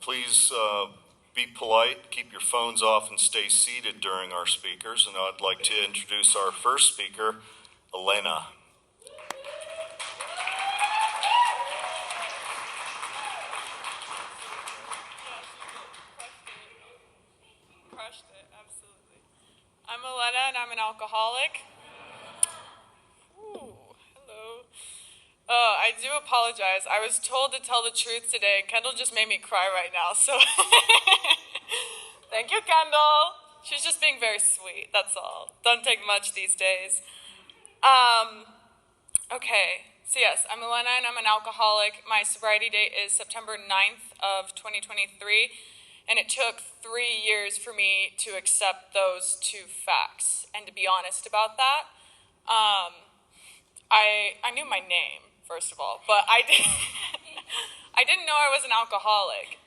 Please be polite, keep your phones off, and stay seated during our speakers. And I'd like to introduce our first speaker, Elena. Crushed it, absolutely. I'm Elena, and I'm an alcoholic. Ooh, hello. I do apologize. I was told to tell the truth today, and Kendall just made me cry right now, so thank you, Kendall. She's just being very sweet, that's all. Doesn't take much these days. Okay, so yes, I'm Elena, and I'm an alcoholic. My sobriety date is September 9th of 2023, and it took 3 years for me to accept those two facts, and to be honest about that. I knew my name, first of all, but I didn't know I was an alcoholic.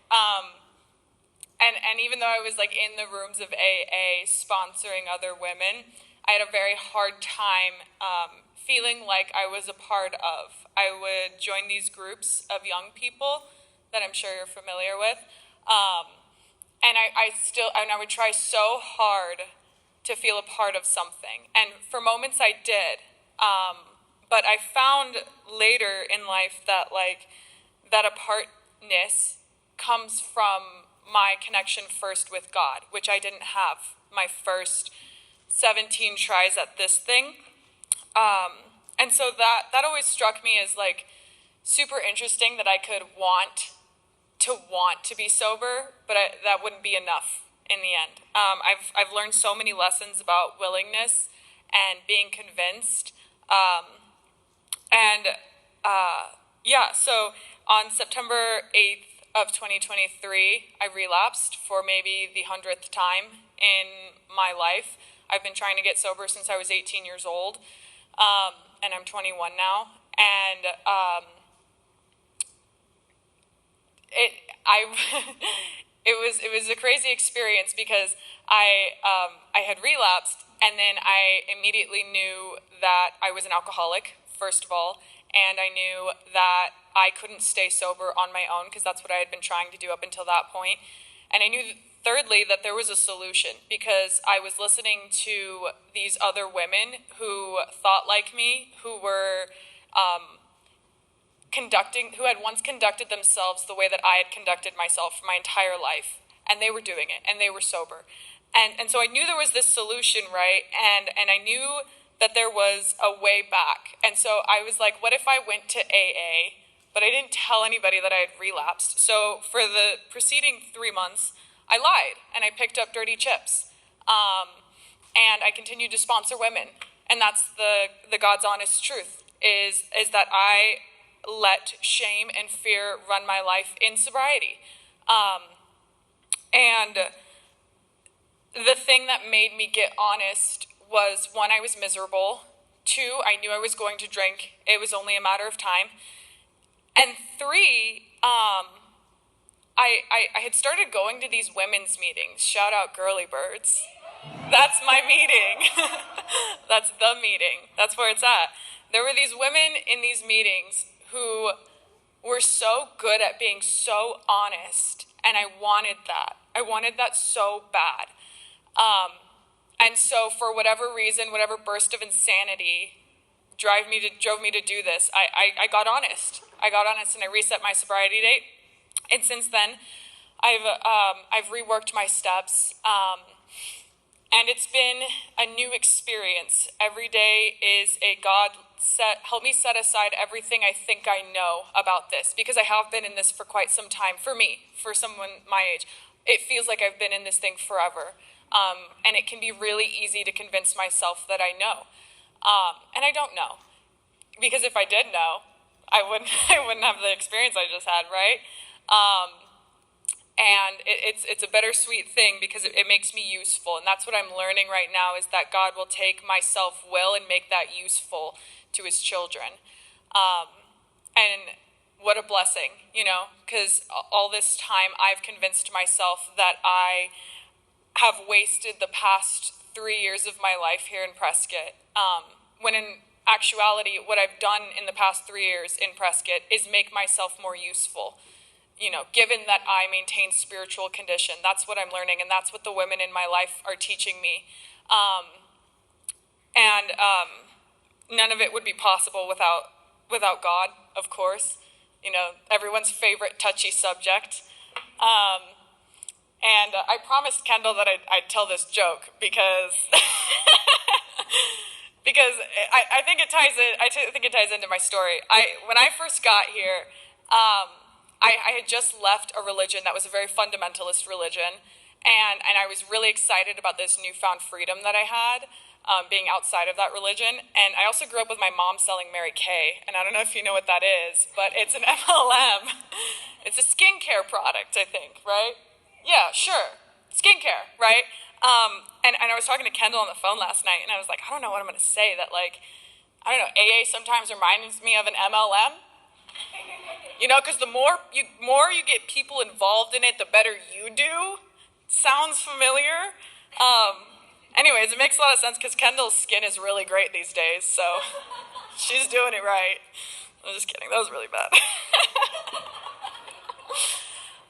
And even though I was like in the rooms of AA sponsoring other women, I had a very hard time feeling like I was a part of. I would join these groups of young people that I'm sure you're familiar with, and I would try so hard to feel a part of something. And for moments I did. But I found later in life that that apartness comes from my connection first with God, which I didn't have my first 17 tries at this thing. And so that always struck me as like super interesting that I could want to be sober, but that wouldn't be enough in the end. I've learned so many lessons about willingness and being convinced. So on September 8th of 2023, I relapsed for maybe the 100th time in my life. I've been trying to get sober since I was 18 years old, and I'm 21 now. And it was a crazy experience because I had relapsed, and then I immediately knew that I was an alcoholic, first of all, and I knew that I couldn't stay sober on my own because that's what I had been trying to do up until that point. And I knew, thirdly, that there was a solution because I was listening to these other women who thought like me, who were who had once conducted themselves the way that I had conducted myself for my entire life, and they were doing it, and they were sober. And so I knew there was this solution, right? And I knew that there was a way back. And so I was like, what if I went to AA, but I didn't tell anybody that I had relapsed? So for the preceding 3 months, I lied, and I picked up dirty chips. And I continued to sponsor women. And that's the God's honest truth, is that I let shame and fear run my life in sobriety. And the thing that made me get honest was, one, I was miserable. 2, I knew I was going to drink. It was only a matter of time. And 3, I had started going to these women's meetings. Shout out Girly Birds. That's my meeting. That's the meeting. That's where it's at. There were these women in these meetings who were so good at being so honest, and I wanted that. I wanted that so bad. And so for whatever reason, whatever burst of insanity drove me to do this, I got honest. I got honest, and I reset my sobriety date. And since then, I've reworked my steps, and it's been a new experience. Every day is a help me set aside everything I think I know about this, because I have been in this for quite some time. For me, for someone my age, it feels like I've been in this thing forever. And it can be really easy to convince myself that I know. And I don't know. Because if I did know, I wouldn't have the experience I just had, right? And it's a bittersweet thing because it makes me useful. And that's what I'm learning right now, is that God will take my self-will and make that useful to his children. And what a blessing, because all this time I've convinced myself that I have wasted the past 3 years of my life here in Prescott, when in actuality, what I've done in the past 3 years in Prescott is make myself more useful given that I maintain spiritual condition. That's what I'm learning, and that's what the women in my life are teaching me. And none of it would be possible without God, of course. Everyone's favorite touchy subject. And I promised Kendall that I'd tell this joke because because I think it ties in. I think it ties into my story. When I first got here, I had just left a religion that was a very fundamentalist religion, and I was really excited about this newfound freedom that I had. Being outside of that religion. And I also grew up with my mom selling Mary Kay, and I don't know if you know what that is, but it's an MLM. It's a skincare product, I think, right? Yeah, sure. Skincare, right? And I was talking to Kendall on the phone last night, and I was like, I don't know what I'm going to say that, I don't know, AA sometimes reminds me of an MLM. Because the more you get people involved in it, the better you do. Sounds familiar? Anyways, it makes a lot of sense because Kendall's skin is really great these days, so she's doing it right. I'm just kidding. That was really bad.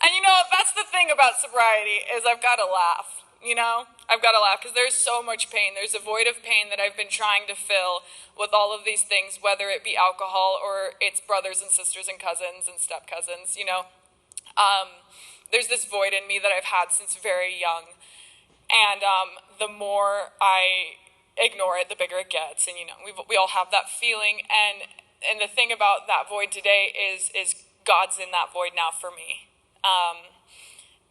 And that's the thing about sobriety is I've got to laugh. I've got to laugh because there's so much pain. There's a void of pain that I've been trying to fill with all of these things, whether it be alcohol or it's brothers and sisters and cousins and step cousins. There's this void in me that I've had since very young. And the more I ignore it, the bigger it gets. And we all have that feeling. And the thing about that void today is God's in that void now for me.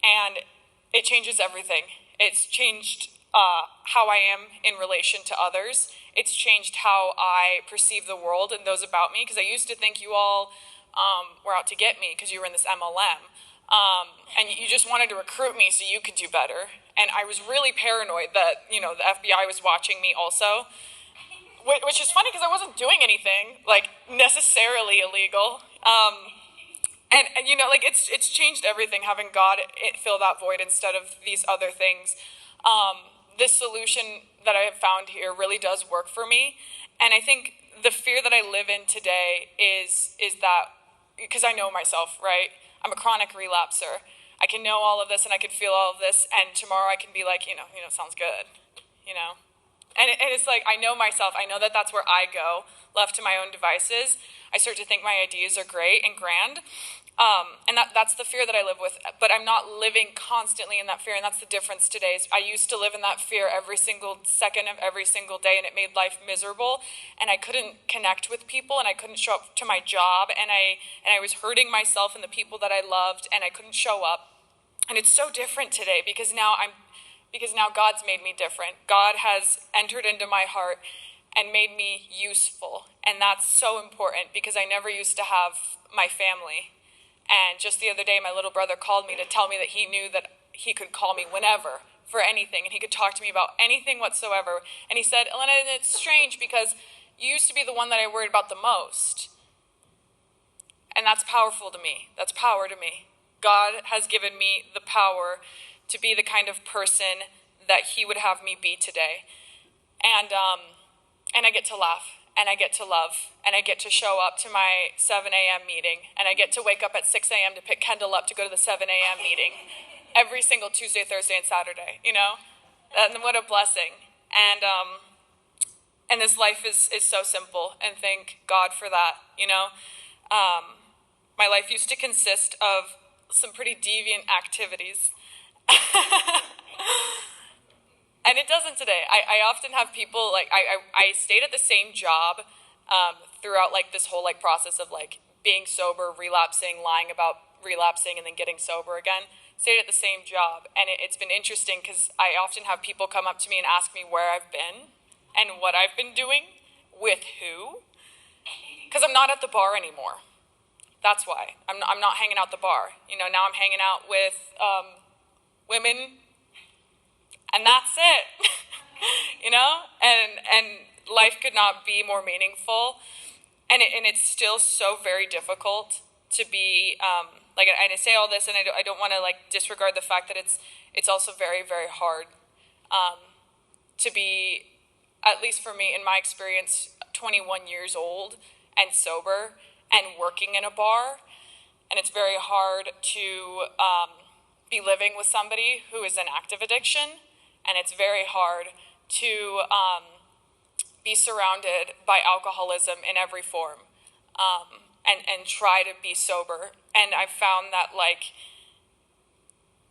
And it changes everything. It's changed how I am in relation to others. It's changed how I perceive the world and those about me. Because I used to think you all were out to get me because you were in this MLM. And you just wanted to recruit me so you could do better. And I was really paranoid that, the FBI was watching me also. Which is funny because I wasn't doing anything, necessarily illegal. And it's changed everything, having God fill that void instead of these other things. This solution that I have found here really does work for me. And I think the fear that I live in today is that, because I know myself, right? I'm a chronic relapser. I can know all of this and I can feel all of this, and tomorrow I can be like, sounds good, And it's like, I know myself. I know that that's where I go, left to my own devices. I start to think my ideas are great and grand. And that's the fear that I live with. But I'm not living constantly in that fear, and that's the difference today. I used to live in that fear every single second of every single day, and it made life miserable. And I couldn't connect with people, and I couldn't show up to my job, and I was hurting myself and the people that I loved, and I couldn't show up. And it's so different today because now God's made me different. God has entered into my heart and made me useful. And that's so important because I never used to have my family. And just the other day, my little brother called me to tell me that he knew that he could call me whenever for anything. And he could talk to me about anything whatsoever. And he said, Elena, it's strange because you used to be the one that I worried about the most. And that's powerful to me. That's power to me. God has given me the power to be the kind of person that he would have me be today. And I get to laugh, and I get to love, and I get to show up to my 7 a.m. meeting, and I get to wake up at 6 a.m. to pick Kendall up to go to the 7 a.m. meeting every single Tuesday, Thursday, and Saturday, And what a blessing. And this life is so simple, and thank God for that, My life used to consist of some pretty deviant activities. And it doesn't today. I often have people, I stayed at the same job throughout, this whole, process of, being sober, relapsing, lying about relapsing, and then getting sober again. Stayed at the same job. And it's been interesting because I often have people come up to me and ask me where I've been and what I've been doing, with who. Because I'm not at the bar anymore. That's why. I'm not hanging out the bar. Now I'm hanging out with women, and that's it. And life could not be more meaningful. And it's still so very difficult to be, and I say all this, and I don't want to, disregard the fact that it's also very, very hard to be, at least for me, in my experience, 21 years old and sober and working in a bar. and it's very hard to be living with somebody who is in active addiction, and it's very hard to be surrounded by alcoholism in every form, and try to be sober. And I've found that, like,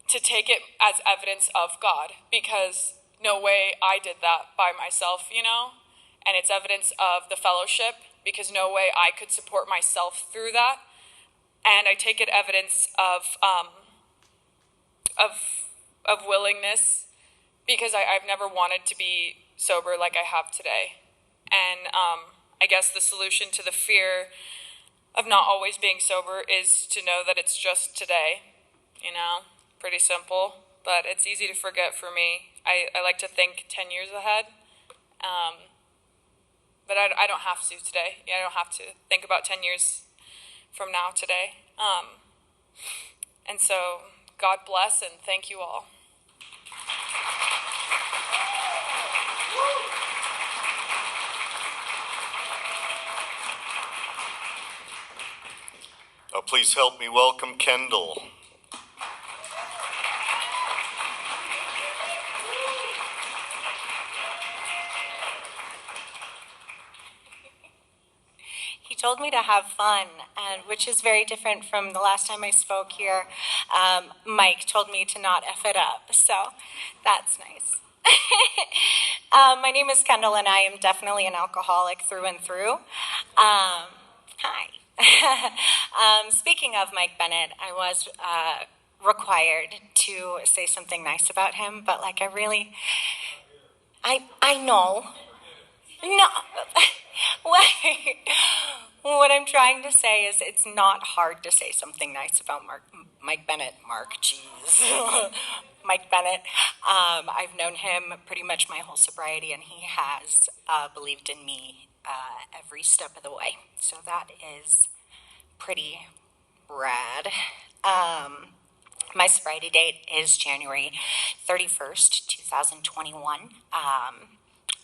to take it as evidence of God, because no way I did that by myself, you know? And it's evidence of the fellowship, because no way I could support myself through that. And I take it evidence of willingness, because I've never wanted to be sober like I have today. And I guess the solution to the fear of not always being sober is to know that it's just today, you know? Pretty simple, but it's easy to forget for me. I like to think 10 years ahead, but I don't have to today. Yeah, I don't have to think about 10 years from now today. And so, God bless and thank you all. Please help me welcome Kendall. He told me to have fun, and which is very different from the last time I spoke here. Mike told me to not F it up, so that's nice. My name is Kendahl, and I am definitely an alcoholic through and through. Hi. Speaking of Mike Bennett, I was required to say something nice about him, but like I know. No. What I'm trying to say is it's not hard to say something nice about Mike Bennett. Mike Bennett. I've known him pretty much my whole sobriety, and he has believed in me every step of the way. So that is pretty rad. My sobriety date is January 31st, 2021.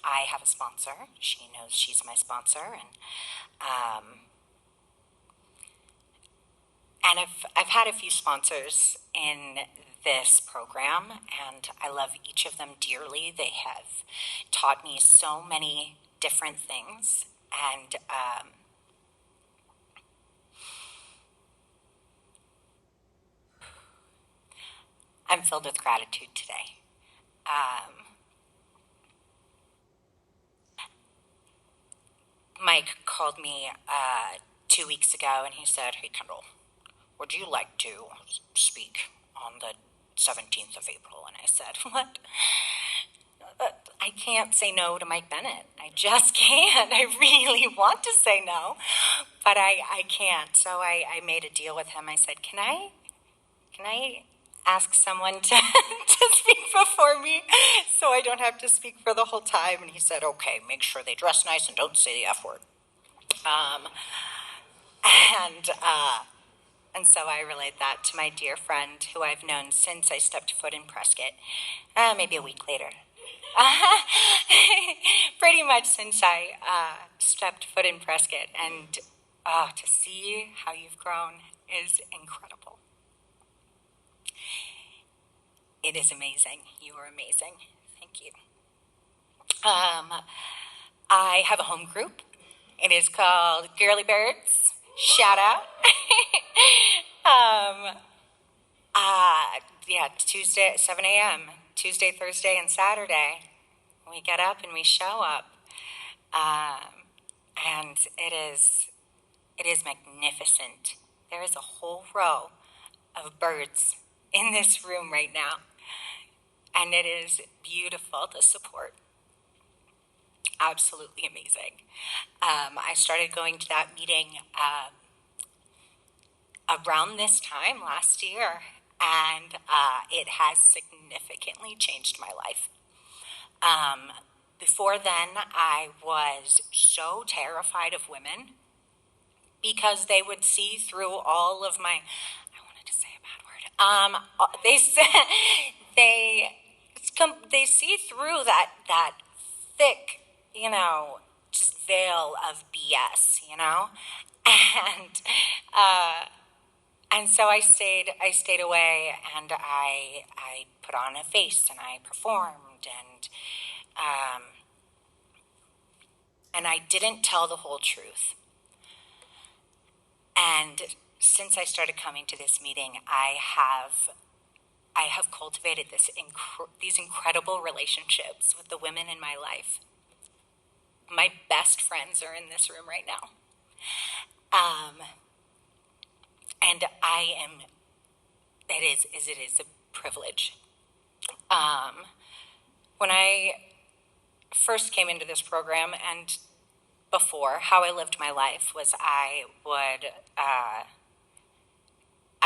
I have a sponsor. She knows she's my sponsor, and I've had a few sponsors in this program, and I love each of them dearly. They have taught me so many different things, and I'm filled with gratitude today. Mike called me 2 weeks ago, and he said, "Hey, Kendall, would you like to speak on the 17th of April?" And I said, "What? I can't say no to Mike Bennett. I just can't. I really want to say no, but I can't." So I made a deal with him. I said, can I ask someone to, to speak before me so I don't have to speak for the whole time? And he said, "Okay, make sure they dress nice and don't say the F word." And so I relayed that to my dear friend, who I've known since I stepped foot in Prescott, maybe a week later. Pretty much since I stepped foot in Prescott, and to see how you've grown is incredible. It is amazing. You are amazing. Thank you. I have a home group. It is called Girly Birds. Shout out. Tuesday, 7 a.m., Tuesday, Thursday, and Saturday. We get up and we show up. And it is magnificent. There is a whole row of birds in this room right now. And it is beautiful to support. Absolutely amazing. I started going to that meeting around this time last year, and it has significantly changed my life. Before then, I was so terrified of women because they would see through all of my, I wanted to say a bad word. They see through that thick, just veil of BS, And so I stayed away, and I put on a face, and I performed, and I didn't tell the whole truth. And since I started coming to this meeting, I have cultivated these incredible relationships with the women in my life. My best friends are in this room right now. And it is a privilege. When I first came into this program, and before, how I lived my life was I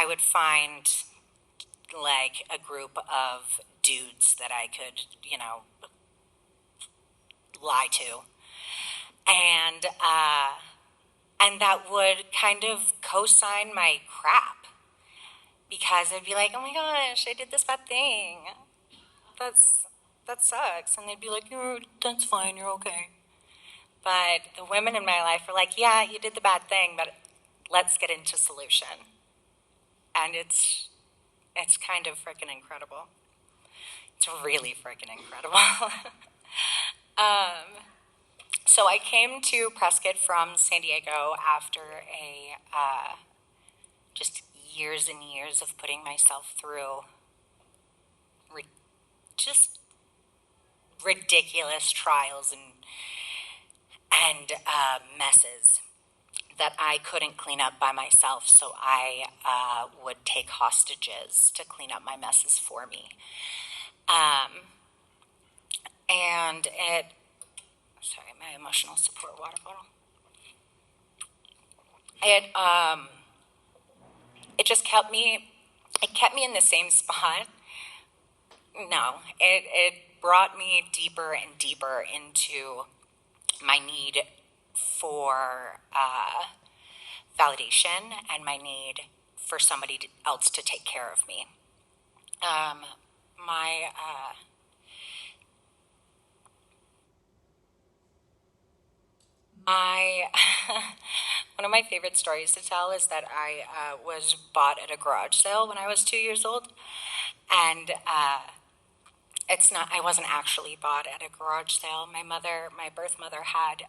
would find like a group of dudes that I could, lie to, and that would kind of co-sign my crap, because I'd be like, oh my gosh, I did this bad thing. That sucks. And they'd be like, no, that's fine, you're okay. But the women in my life were like, yeah, you did the bad thing, but let's get into solution. And it's kind of freaking incredible. It's really freaking incredible. So I came to Prescott from San Diego after just years and years of putting myself through just ridiculous trials and messes that I couldn't clean up by myself, so I would take hostages to clean up my messes for me. Sorry, my emotional support water bottle. It just kept me in the same spot. No, it brought me deeper and deeper into my need for validation and my need for somebody else to take care of me. One of my favorite stories to tell is that I was bought at a garage sale when I was 2 years old, and I wasn't actually bought at a garage sale. My birth mother had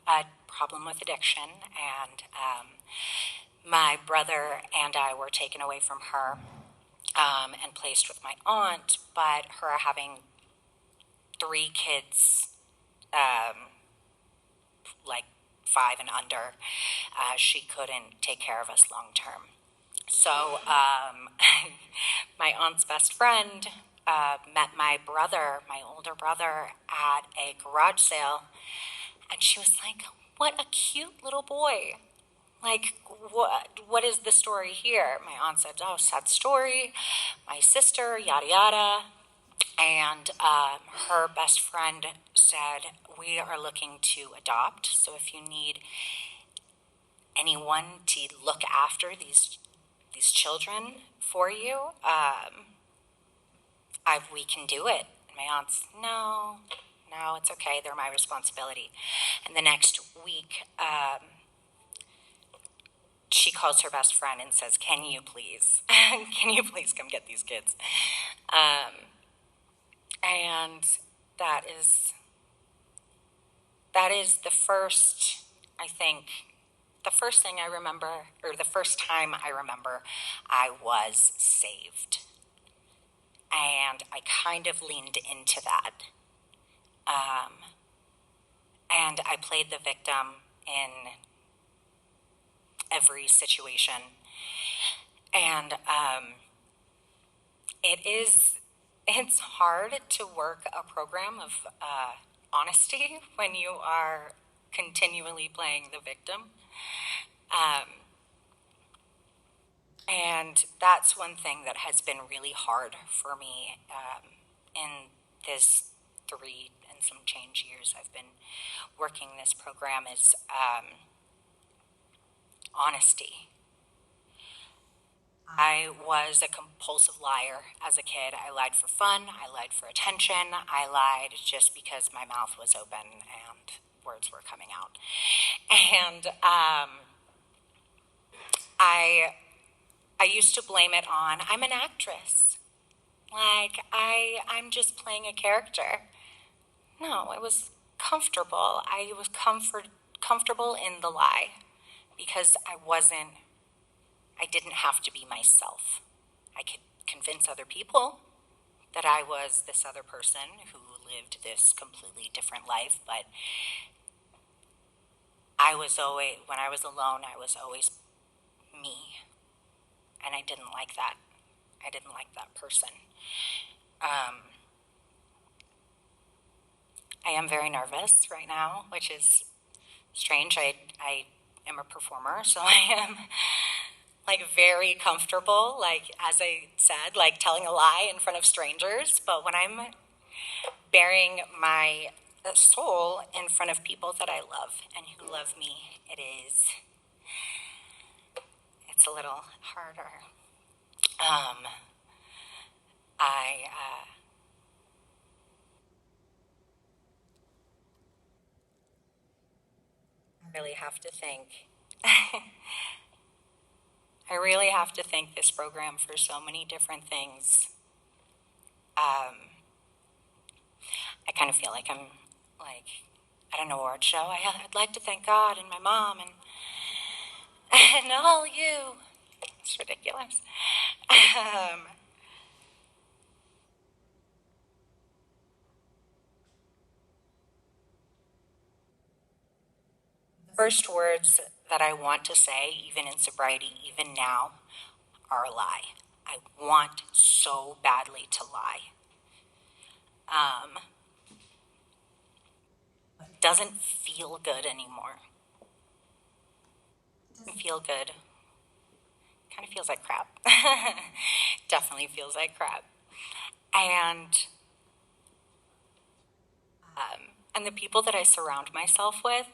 a problem with addiction, and my brother and I were taken away from her and placed with my aunt, but her having 3 kids, like 5 and under, she couldn't take care of us long term. So my aunt's best friend met my older brother, at a garage sale, and she was like, what a cute little boy. Like, what is the story here? My aunt said, oh, sad story, my sister, yada yada. And her best friend said, we are looking to adopt, so if you need anyone to look after these children for you, we can do it. And my aunt's, no, it's okay, they're my responsibility. And the next week, she calls her best friend and says, can you please come get these kids? And that is the first, I think, the first thing I remember, or the first time I remember I was saved. And I kind of leaned into that. And I played the victim in every situation. And it's hard to work a program of honesty when you are continually playing the victim. And that's one thing that has been really hard for me in this 3 and some change years I've been working this program, is honesty. I was a compulsive liar as a kid. I lied for fun, I lied for attention, I lied just because my mouth was open and words were coming out. And I used to blame it on, I'm an actress. Like, I'm just playing a character. No, it was comfortable. I was comfortable in the lie because I didn't have to be myself. I could convince other people that I was this other person who lived this completely different life, but when I was alone, I was always me. And I didn't like that. I didn't like that person. I am very nervous right now, which is strange. I am a performer, so I am like very comfortable, like as I said, like telling a lie in front of strangers. But when I'm bearing my soul in front of people that I love and who love me, it's a little harder. I really have to thank. I really have to thank this program for so many different things. I kind of feel like I'm like at an award show. I'd like to thank God and my mom and and all you. It's ridiculous. First words that I want to say, even in sobriety, even now, are a lie. I want so badly to lie. It doesn't feel good anymore. It doesn't feel good. Kind of feels like crap. Definitely feels like crap. And and the people that I surround myself with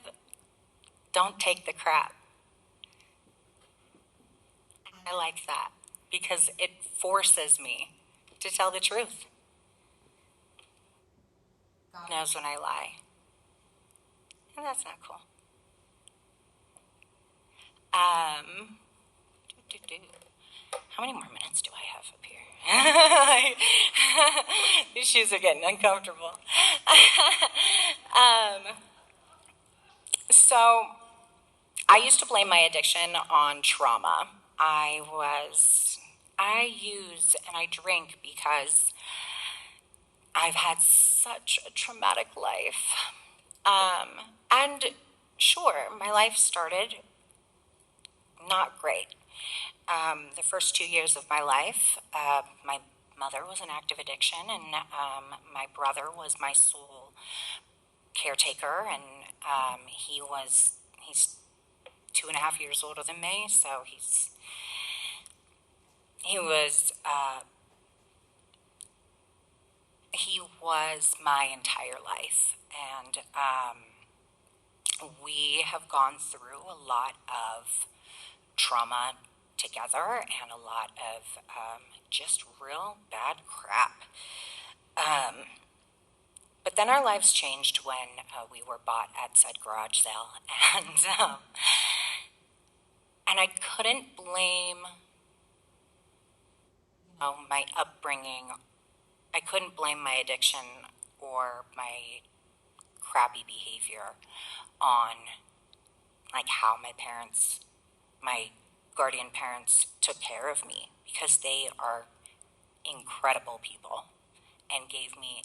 don't take the crap. I like that because it forces me to tell the truth. God knows when I lie. And that's not cool. How many more minutes do I have up here? These shoes are getting uncomfortable. So I used to blame my addiction on trauma. I use and I drink because I've had such a traumatic life. And sure, my life started not great. The first 2 years of my life, my mother was an active addiction, and my brother was my sole caretaker, and he's 2.5 years older than me, so he was my entire life, and we have gone through a lot of trauma together and a lot of just real bad crap. But then our lives changed when we were bought at said garage sale, and I couldn't blame my upbringing. I couldn't blame my addiction or my crappy behavior on like how my guardian parents took care of me, because they are incredible people and gave me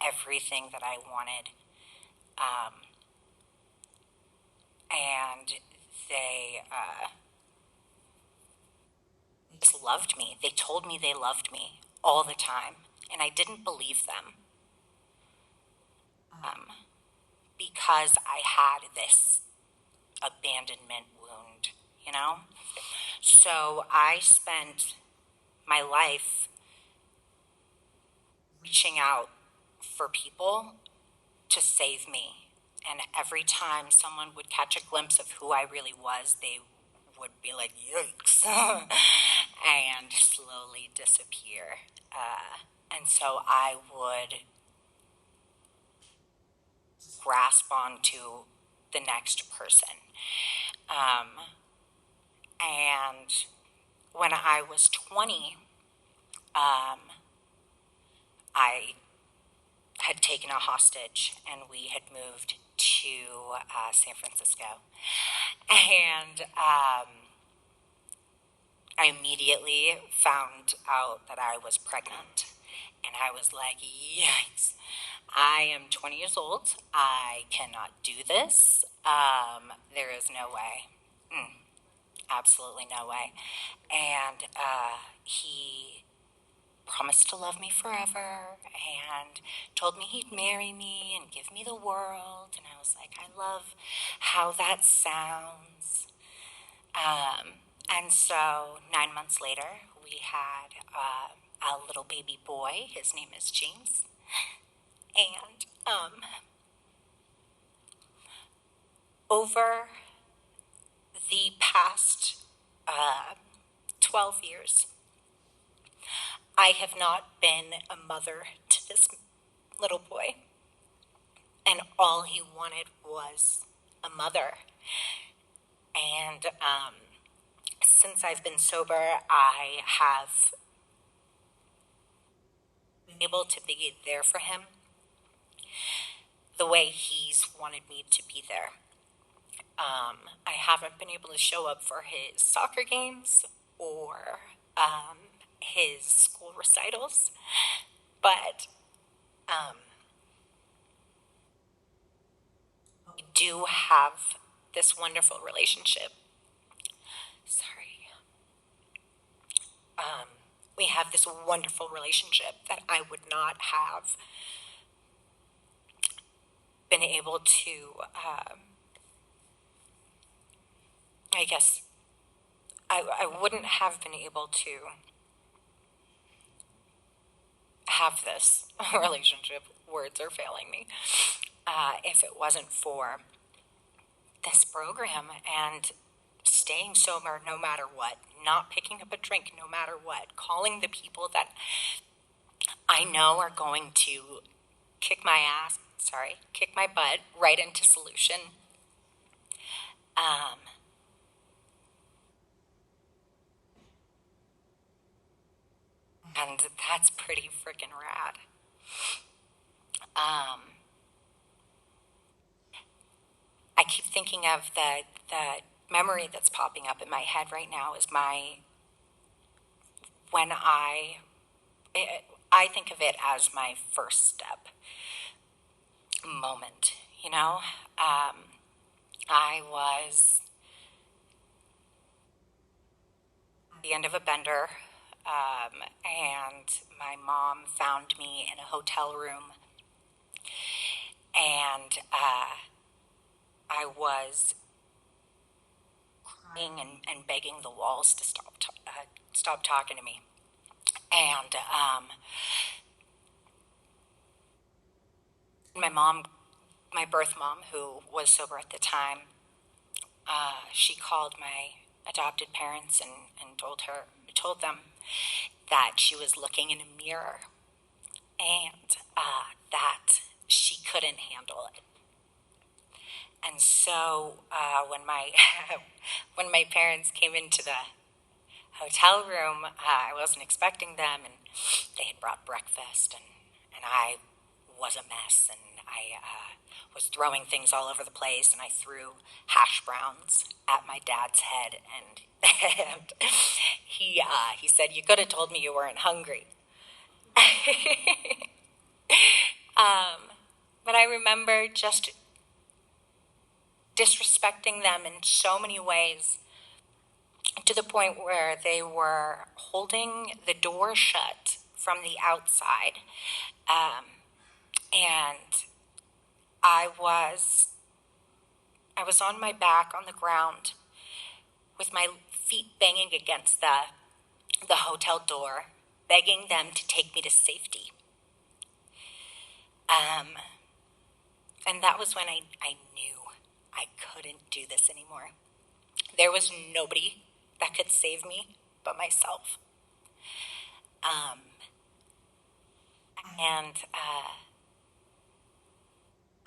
everything that I wanted. And they just loved me. They told me they loved me all the time, and I didn't believe them because I had this abandonment wound, you know? So I spent my life reaching out for people to save me. And every time someone would catch a glimpse of who I really was, they would be like, yikes, and slowly disappear. And so I would grasp onto the next person. And when I was 20, I had taken a hostage, and we had moved to San Francisco. And I immediately found out that I was pregnant. And I was like, yikes, I am 20 years old. I cannot do this. There is no way. Absolutely no way. And he promised to love me forever and told me he'd marry me and give me the world. And I was like, I love how that sounds. And so 9 months later, we had a little baby boy. His name is James. And over the past 12 years, I have not been a mother to this little boy. And all he wanted was a mother. And since I've been sober, I have been able to be there for him the way he's wanted me to be there. I haven't been able to show up for his soccer games or his school recitals, but we do have this wonderful relationship. We have this wonderful relationship that I would not have been able to, I guess, I wouldn't have been able to have this relationship, words are failing me, if it wasn't for this program and staying sober no matter what, not picking up a drink no matter what, calling the people that I know are going to kick my butt right into solution. And that's pretty freaking rad. I keep thinking of the memory that's popping up in my head right now is when I think of it as my first step moment, you know? I was at the end of a bender, and my mom found me in a hotel room, and I was crying and begging the walls to stop talking to me. And my birth mom, who was sober at the time, she called my adopted parents and told them that she was looking in a mirror and that she couldn't handle it. And so when my when my parents came into the hotel room, I wasn't expecting them, and they had brought breakfast, and I was a mess, and I was throwing things all over the place, and I threw hash browns at my dad's head, and he said, "You could have told me you weren't hungry." But I remember just disrespecting them in so many ways, to the point where they were holding the door shut from the outside. And I was on my back on the ground with my feet banging against the hotel door, begging them to take me to safety. And that was when I knew I couldn't do this anymore. There was nobody that could save me but myself. And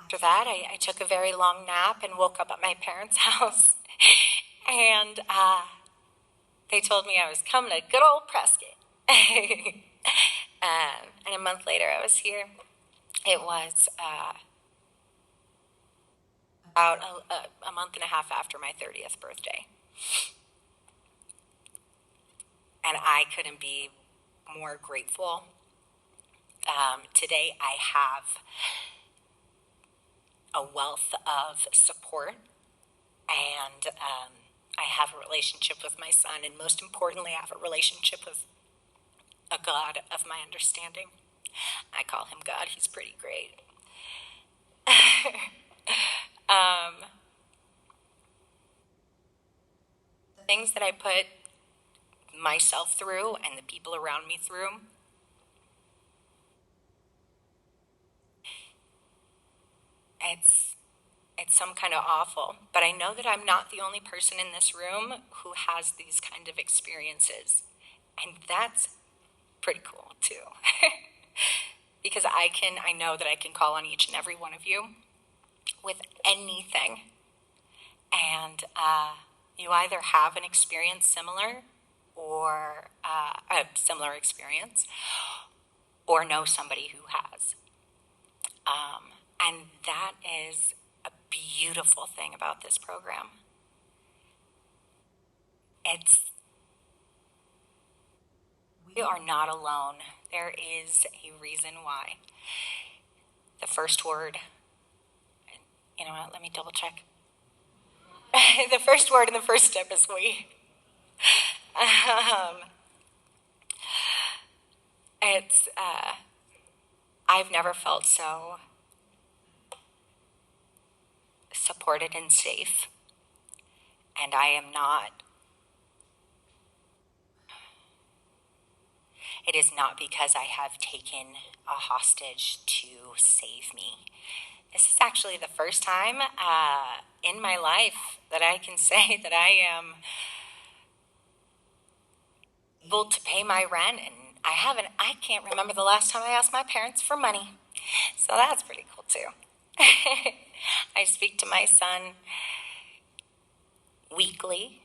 after that, I took a very long nap and woke up at my parents' house. And they told me I was coming to good old Prescott. And a month later, I was here. It was about a month and a half after my 30th birthday. And I couldn't be more grateful. Today, I have a wealth of support, and I have a relationship with my son, and most importantly, I have a relationship with a God of my understanding. I call him God. He's pretty great. The things that I put myself through and the people around me through, it's some kind of awful. But I know that I'm not the only person in this room who has these kind of experiences. And that's pretty cool too. Because I know that I can call on each and every one of you with anything. And you either have an experience similar or a similar experience, or know somebody who has. And that is a beautiful thing about this program. We are not alone. There is a reason why. The first word, you know what, let me double check. The first word in the first step is we. I've never felt so supported and safe, and I am not. It is not because I have taken a hostage to save me. This is actually the first time in my life that I can say that I am able to pay my rent, and I can't remember the last time I asked my parents for money. So that's pretty cool too. I speak to my son weekly.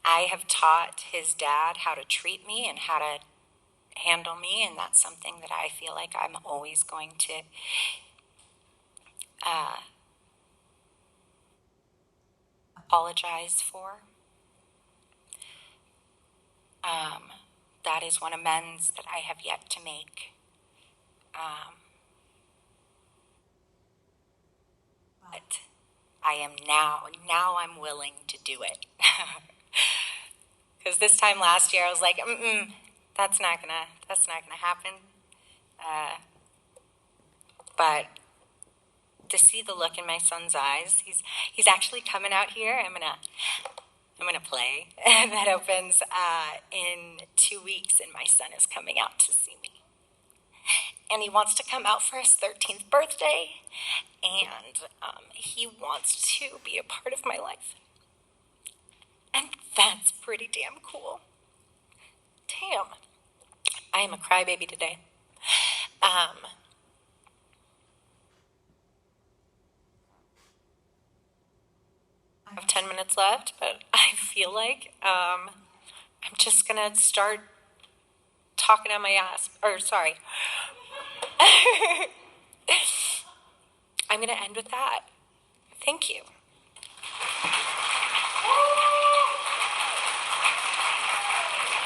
I have taught his dad how to treat me and how to handle me, and that's something that I feel like I'm always going to apologize for. That is one amends that I have yet to make. But I am now I'm willing to do it. Because this time last year I was like, that's not gonna happen. But to see the look in my son's eyes, he's actually coming out here. I'm gonna play. That opens in 2 weeks, and my son is coming out to see me. And he wants to come out for his 13th birthday, and he wants to be a part of my life. And that's pretty damn cool. Damn. I am a crybaby today. I have 10 minutes left, but I feel like I'm just gonna start talking on my ass. I'm gonna end with that. Thank you.